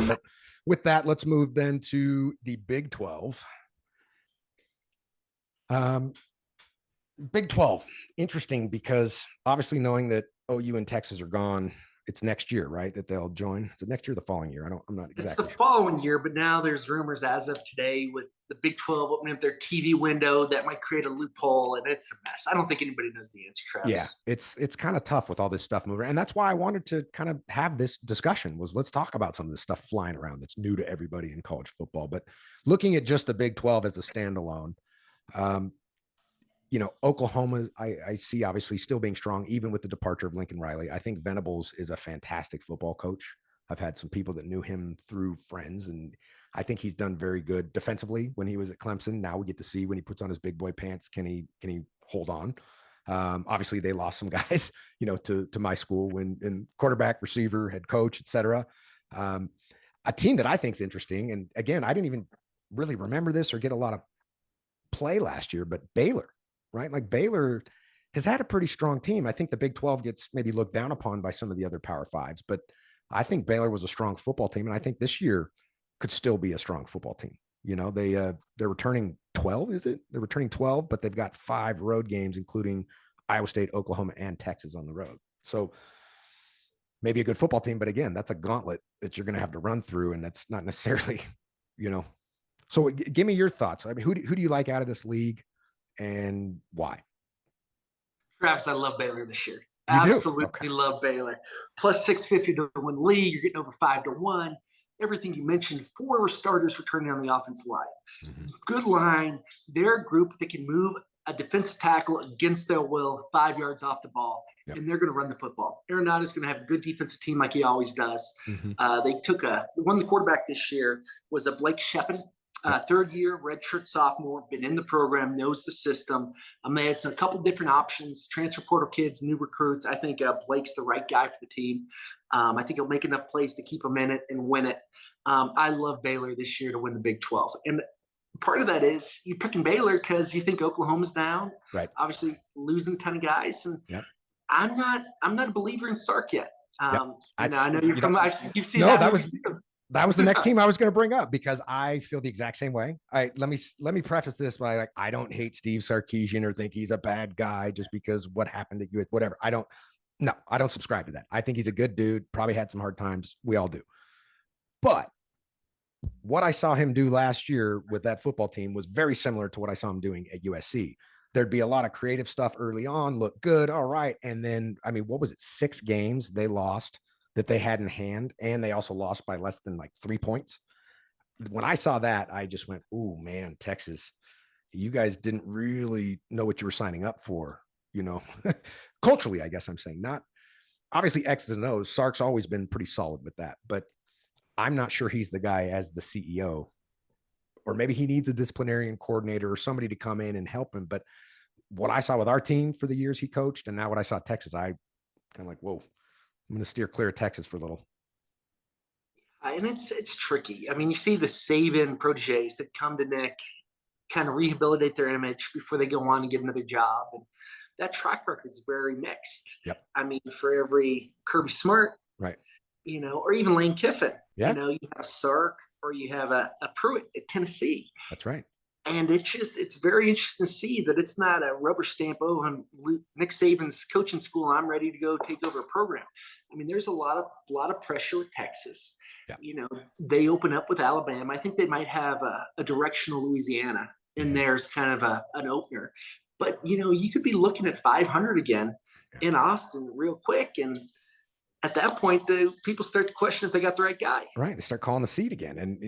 But with that, let's move then to the Big 12. Big 12, interesting because obviously knowing that OU and Texas are gone, it's next year, right? That they'll join. Is it next year or the following year? I'm not It's the exactly sure. following year, but now there's rumors as of today with the Big 12 opening up their TV window that might create a loophole, and it's a mess. I don't think anybody knows the answer, Yeah, Travis. it's kind of tough with all this stuff moving. And that's why I wanted to kind of have this discussion was let's talk about some of this stuff flying around that's new to everybody in college football. But looking at just the Big 12 as a standalone, um, Oklahoma, I see obviously still being strong, even with the departure of Lincoln Riley. I think Venables is a fantastic football coach. I've had some people that knew him through friends, and I think he's done very good defensively when he was at Clemson. Now we get to see when he puts on his big boy pants, can he hold on? Obviously, they lost some guys, to my school when in quarterback, receiver, head coach, etc. Um, a team that I think is interesting, and again, I didn't even really remember this or get a lot of play last year, but Baylor, right? Like Baylor has had a pretty strong team. I think the Big 12 gets maybe looked down upon by some of the other Power Fives, but I think Baylor was a strong football team, and I think this year could still be a strong football team. They're returning 12, is it? They're returning 12, but they've got 5 road games, including Iowa State, Oklahoma, and Texas on the road. So maybe a good football team, but again, that's a gauntlet that you're going to have to run through, and that's not necessarily, you know. So give me your thoughts. I mean, who do you like out of this league, and why? Travis, I love Baylor this year. You do? Okay. Absolutely love Baylor. Plus 650 to win league. You're getting over 5-1. Everything you mentioned, 4 starters returning on the offensive line. Mm-hmm. Good line. They're a group that can move a defensive tackle against their will 5 yards off the ball, Yep. and they're going to run the football. Arenado's going to have a good defensive team like he always does. Mm-hmm. They took one of the quarterback this year was a Blake Shepard. Third year, redshirt sophomore, been in the program, knows the system. They had a couple different options, transfer portal kids, new recruits. I think Blake's the right guy for the team. I think he'll make enough plays to keep them in it and win it. I love Baylor this year to win the Big 12. And part of that is you're picking Baylor because you think Oklahoma's down. Right. Obviously, losing a ton of guys. And yep. I'm not a believer in Sark yet. Yep. I know you're from – you've seen no, that That was the next team I was going to bring up because I feel the exact same way. Let me preface this by I don't hate Steve Sarkisian or think he's a bad guy just because what happened at you, whatever. I don't subscribe to that. I think he's a good dude, probably had some hard times. We all do. But what I saw him do last year with that football team was very similar to what I saw him doing at USC. There'd be a lot of creative stuff early on, look good. All right. And then, what was it? 6 games they lost that they had in hand, and they also lost by less than 3 points. When I saw that, I just went, "Oh man, Texas, you guys didn't really know what you were signing up for." Culturally, I guess I'm saying, not obviously X's and O's. Sark's always been pretty solid with that, but I'm not sure he's the guy as the CEO, or maybe he needs a disciplinarian coordinator or somebody to come in and help him. But what I saw with our team for the years he coached, and now what I saw at Texas, I kind of whoa. I'm going to steer clear of Texas for a little. And it's tricky. You see the Saban proteges that come to Nick, kind of rehabilitate their image before they go on and get another job. And that track record is very mixed. Yep. For every Kirby Smart, right, or even Lane Kiffin, yeah. You have Sark or you have a Pruitt at Tennessee. That's right. And it's very interesting to see that it's not a rubber stamp. Oh, I'm Nick Saban's coaching school. I'm ready to go take over a program. There's a lot of pressure with Texas. Yeah. They open up with Alabama. I think they might have a directional Louisiana, and there's kind of an opener. But you could be looking at 500 again in Austin real quick, and at that point, the people start to question if they got the right guy. Right. They start calling the seat again. And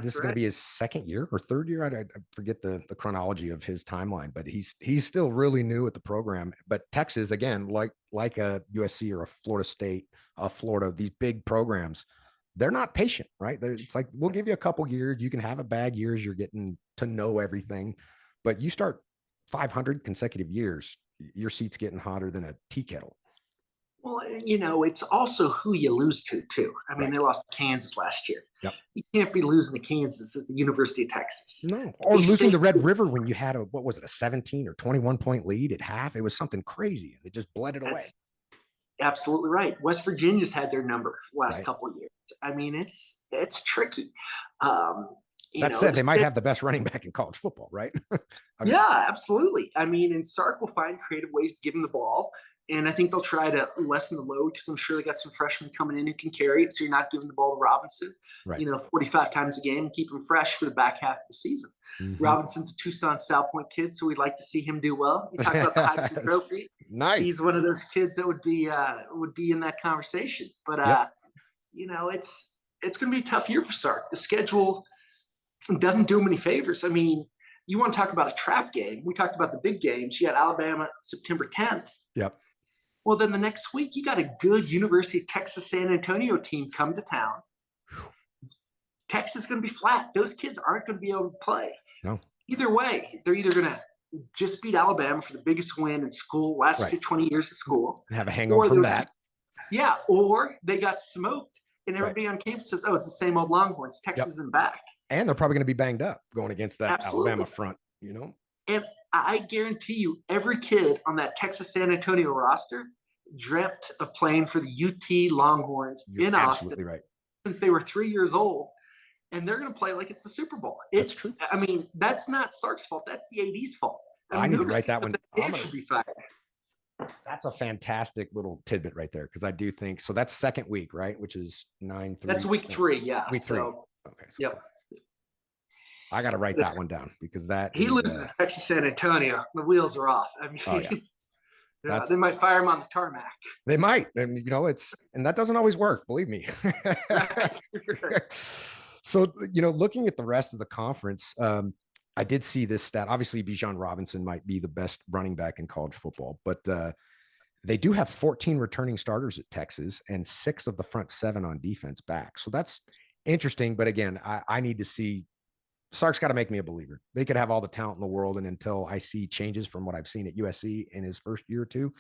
this is going to be his second year or third year. I forget the chronology of his timeline, but he's still really new at the program. But Texas, again, like a USC or a Florida State, Florida, these big programs, they're not patient, right? It's like, we'll give you a couple years. You can have a bad year as you're getting to know everything, but you start 500 consecutive years, your seat's getting hotter than a tea kettle. Well, it's also who you lose to, too. Right. They lost to Kansas last year. Yep. You can't be losing to Kansas as the University of Texas. No. Or losing to Red River when you had a 17 or 21 point lead at half. It was something crazy. They just bled it away. Absolutely right. West Virginia's had their number last right? couple of years. I mean, it's tricky. Um, That said, they might have the best running back in college football, right? I mean, yeah, absolutely. I mean, and Sark will find creative ways to give him the ball. And I think they'll try to lessen the load because I'm sure they got some freshmen coming in who can carry it. So you're not giving the ball to Robinson, right. 45 times a game and keep him fresh for the back half of the season. Mm-hmm. Robinson's a Tucson South Point kid, so we'd like to see him do well. You talk about the Heisman Trophy. Nice. He's one of those kids that would be in that conversation. But yep. It's going to be a tough year for Sark. The schedule doesn't do him any favors. I mean, you want to talk about a trap game. We talked about the big games. You got Alabama September 10th. Yep. Well, then the next week, you got a good University of Texas San Antonio team come to town. Texas is going to be flat. Those kids aren't going to be able to play. No. Either way, they're either going to just beat Alabama for the biggest win in school, last 20 years of school. Have a hangover from that. Yeah, or they got smoked, and everybody on campus says, oh, it's the same old Longhorns. Texas isn't back. And they're probably going to be banged up going against that Absolutely. Alabama front, And I guarantee you, every kid on that Texas San Antonio roster dreamt of playing for the UT Longhorns in Austin right. since they were 3 years old. And they're going to play like it's the Super Bowl. That's true. I mean, that's not Sark's fault. That's the AD's fault. I need to write that one. Should be fired. That's a fantastic little tidbit right there, because I do think so. That's second week, right? Which is 9-3. That's week 3, yeah. Week 3. Okay. So yep. I got to write that one down because he loses Texas San Antonio. The wheels are off. I mean, they might fire him on the tarmac. They might, and and that doesn't always work. Believe me. So looking at the rest of the conference, I did see this stat. Obviously, Bijan Robinson might be the best running back in college football, but they do have 14 returning starters at Texas and 6 of the front 7 on defense back. So that's interesting. But again, I need to see. Sark's got to make me a believer. They could have all the talent in the world, and until I see changes from what I've seen at USC in his first year or two,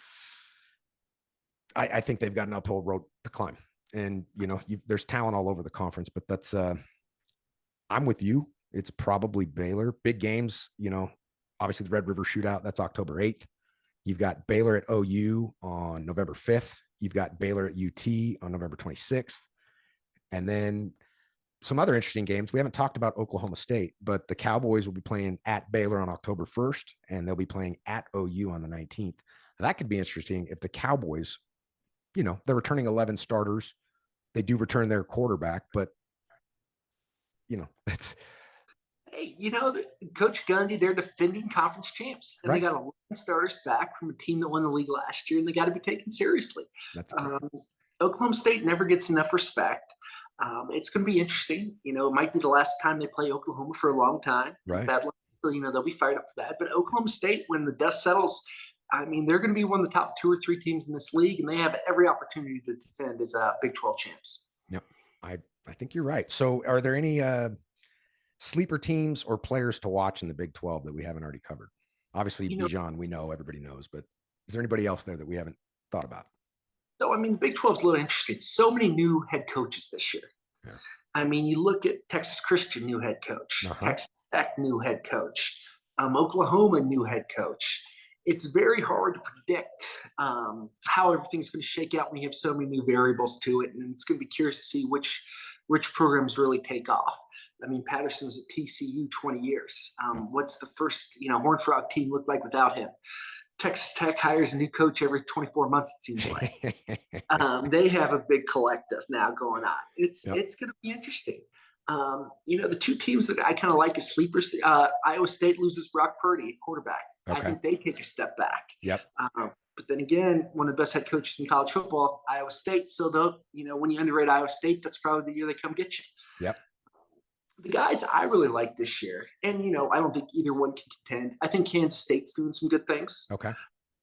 I think they've got an uphill road to climb. And there's talent all over the conference, but that's I'm with you. It's probably Baylor. Big games, obviously the Red River Shootout, that's October 8th. You've got Baylor at OU on November 5th. You've got Baylor at UT on November 26th. And then some other interesting games. We haven't talked about Oklahoma State, but the Cowboys will be playing at Baylor on October 1st, and they'll be playing at OU on the 19th. That could be interesting if the Cowboys, they're returning 11 starters. They do return their quarterback, but that's. Hey, Coach Gundy, they're defending conference champs, and they got 11 starters back from a team that won the league last year, and they got to be taken seriously. That's Oklahoma State never gets enough respect. It's going to be interesting. It might be the last time they play Oklahoma for a long time. Right. So, they'll be fired up for that. But Oklahoma State, when the dust settles, I mean, they're going to be one of the top 2 or 3 teams in this league, and they have every opportunity to defend as Big 12 champs. Yep. I think you're right. So are there any sleeper teams or players to watch in the Big 12 that we haven't already covered? Obviously, Bijan, we know, everybody knows, but is there anybody else there that we haven't thought about? So, I mean, the Big 12 is a little interesting. So many new head coaches this year. Yeah. I mean, you look at Texas Christian, new head coach, Texas Tech, new head coach, Oklahoma, new head coach. It's very hard to predict how everything's going to shake out when you have so many new variables to it. And it's going to be curious to see which programs really take off. I mean, Patterson's at TCU 20 years. What's the first, Horned Frog team look like without him? Texas Tech hires a new coach every 24 months, it seems like. They have a big collective now going on. It's going to be interesting. The 2 teams that I kind of like as sleepers, Iowa State loses Brock Purdy at quarterback. Okay. I think they take a step back. Yep. But then again, one of the best head coaches in college football, Iowa State. So, when you underrate Iowa State, that's probably the year they come get you. Yep. The guys I really like this year, and, I don't think either one can contend. I think Kansas State's doing some good things. Okay.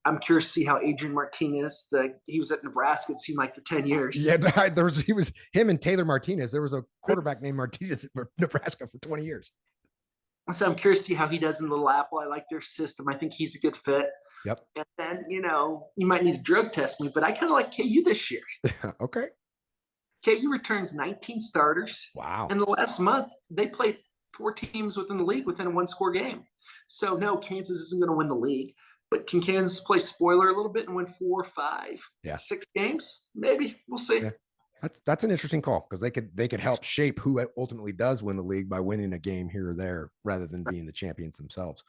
I'm curious to see how Adrian Martinez, he was at Nebraska, it seemed like, for 10 years. Yeah, he was him and Taylor Martinez. There was a quarterback named Martinez at Nebraska for 20 years. So I'm curious to see how he does in Little Apple. I like their system. I think he's a good fit. Yep. And then, you might need to drug test me, but I kind of like KU this year. Okay. KU returns 19 starters. Wow. And the last month, they played 4 teams within the league within a 1-score game. So, no, Kansas isn't going to win the league. But can Kansas play spoiler a little bit and win 4, 5, Yeah. 6 games? Maybe. We'll see. Yeah. That's an interesting call because they could help shape who ultimately does win the league by winning a game here or there rather than being the champions themselves.